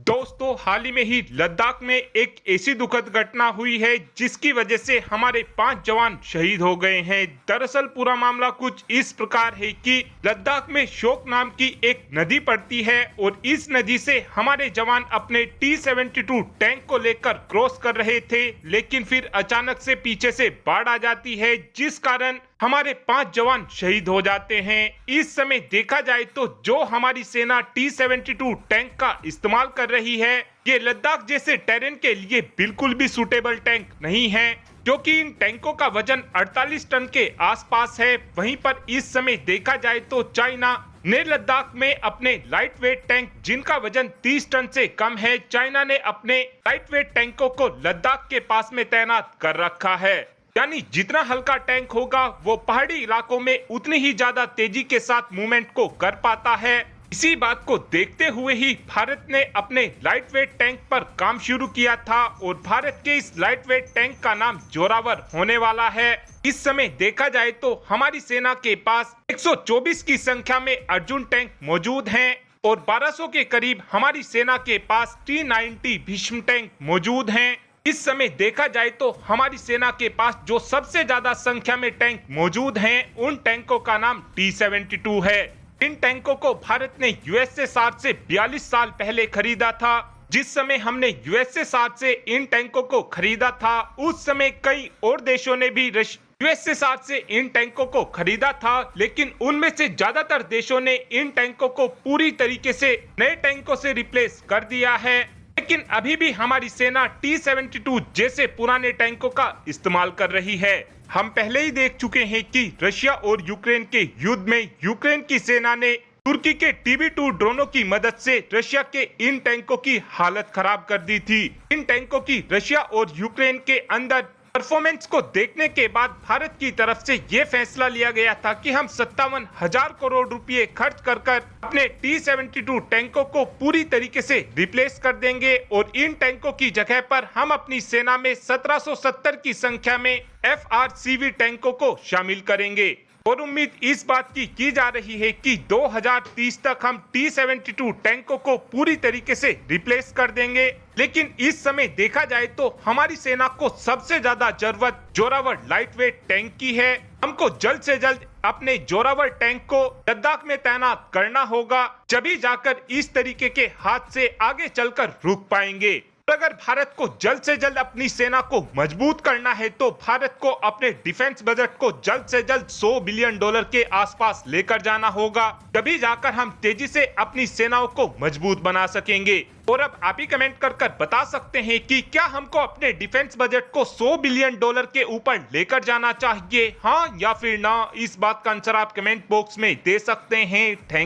दोस्तों, हाल ही में ही लद्दाख में एक ऐसी दुखद घटना हुई है जिसकी वजह से हमारे 5 जवान शहीद हो गए हैं। दरअसल पूरा मामला कुछ इस प्रकार है कि लद्दाख में शोक नाम की एक नदी पड़ती है और इस नदी से हमारे जवान अपने T-72 टैंक को लेकर क्रॉस कर रहे थे, लेकिन फिर अचानक से पीछे से बाढ़ आ जाती है जिस कारण हमारे 5 जवान शहीद हो जाते हैं। इस समय देखा जाए तो जो हमारी सेना T-72 टैंक का इस्तेमाल कर रही है, ये लद्दाख जैसे टेरेन के लिए बिल्कुल भी सूटेबल टैंक नहीं है, क्योंकि इन टैंकों का वजन 48 टन के आसपास है। वहीं पर इस समय देखा जाए तो चाइना ने लद्दाख में अपने लाइट वेट टैंक जिनका वजन 30 टन से कम है, चाइना ने अपने लाइट वेट टैंकों को लद्दाख के पास में तैनात कर रखा है। यानी जितना हल्का टैंक होगा वो पहाड़ी इलाकों में उतनी ही ज्यादा तेजी के साथ मूवमेंट को कर पाता है। इसी बात को देखते हुए ही भारत ने अपने लाइट वेट टैंक पर काम शुरू किया था और भारत के इस लाइट वेट टैंक का नाम जोरावर होने वाला है। इस समय देखा जाए तो हमारी सेना के पास 124 की संख्या में अर्जुन टैंक मौजूद हैं और 1200 के करीब हमारी सेना के पास T-90 भीष्म टैंक मौजूद हैं। इस समय देखा जाए तो हमारी सेना के पास जो सबसे ज्यादा संख्या में टैंक मौजूद हैं, उन टैंकों का नाम T-72 है। इन टैंकों को भारत ने यूएसए सार्ड से 42 साल पहले खरीदा था। जिस समय हमने यूएसए सार्ड से इन टैंकों को खरीदा था, उस समय कई और देशों ने भी यूएसए सार्ड से इन टैंकों को खरीदा था, लेकिन उनमें से ज्यादातर देशों ने इन टैंकों को पूरी तरीके से नए टैंकों से रिप्लेस कर दिया है। लेकिन अभी भी हमारी सेना T-72 जैसे पुराने टैंकों का इस्तेमाल कर रही है। हम पहले ही देख चुके हैं कि रशिया और यूक्रेन के युद्ध में यूक्रेन की सेना ने तुर्की के TB2 ड्रोनों की मदद से रशिया के इन टैंकों की हालत खराब कर दी थी। इन टैंकों की रशिया और यूक्रेन के अंदर परफॉर्मेंस को देखने के बाद भारत की तरफ से ये फैसला लिया गया था कि हम 57,000 करोड़ रुपए खर्च कर अपने T-72 टैंकों को पूरी तरीके से रिप्लेस कर देंगे और इन टैंकों की जगह पर हम अपनी सेना में 1770 की संख्या में FRCV टैंकों को शामिल करेंगे। और उम्मीद इस बात की जा रही है कि 2030 तक हम T-72 टैंकों को पूरी तरीके से रिप्लेस कर देंगे। लेकिन इस समय देखा जाए तो हमारी सेना को सबसे ज्यादा जरूरत जोरावर लाइट वेट टैंक की है। हमको जल्द से जल्द अपने जोरावर टैंक को लद्दाख में तैनात करना होगा, जभी जाकर इस तरीके के हाथ से आगे चलकर रुक पाएंगे। अगर भारत को जल्द से जल्द अपनी सेना को मजबूत करना है तो भारत को अपने डिफेंस बजट को जल्द से जल्द $100 बिलियन के आसपास लेकर जाना होगा, तभी जाकर हम तेजी से अपनी सेनाओं को मजबूत बना सकेंगे। और अब आप ही कमेंट कर बता सकते हैं कि क्या हमको अपने डिफेंस बजट को $100 बिलियन के ऊपर लेकर जाना चाहिए, हाँ या फिर ना। इस बात का आंसर आप कमेंट बॉक्स में दे सकते हैं। थैंक